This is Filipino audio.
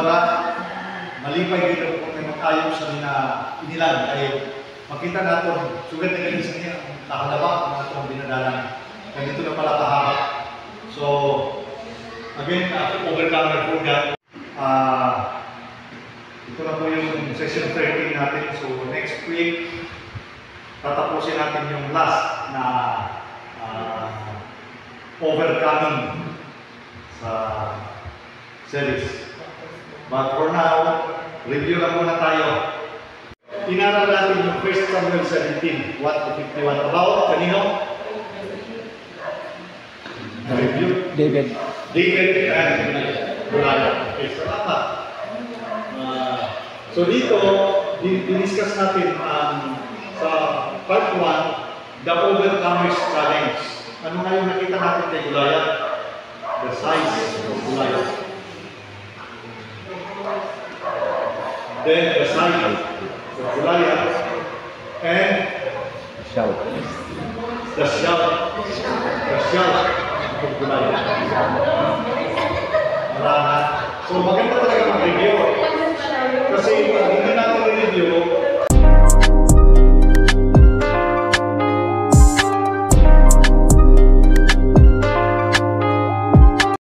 kumbaga, malipay dito kung may mag-ayos sa na inilang kayo. Makita natin, sugat na ganyan sa niya, nakalaba ang atong binadalan. Ganito na pala kahaba. So, again, overcomer po yan. Ito na po yung session 13 natin. So, next week, tatapusin natin yung last na overcoming sa series. But for now, review lang muna tayo. Inaral natin yung 1 Samuel 17, 1 to 51. About, kanino? Review? David and Goliath. Okay, salamat. So dito, diniscuss natin sa part 1, the overcomers challenge. Ano nga yung nakita natin kay Goliath? The size of Goliath. Then the size of Goliath and shout. The shout of Goliath.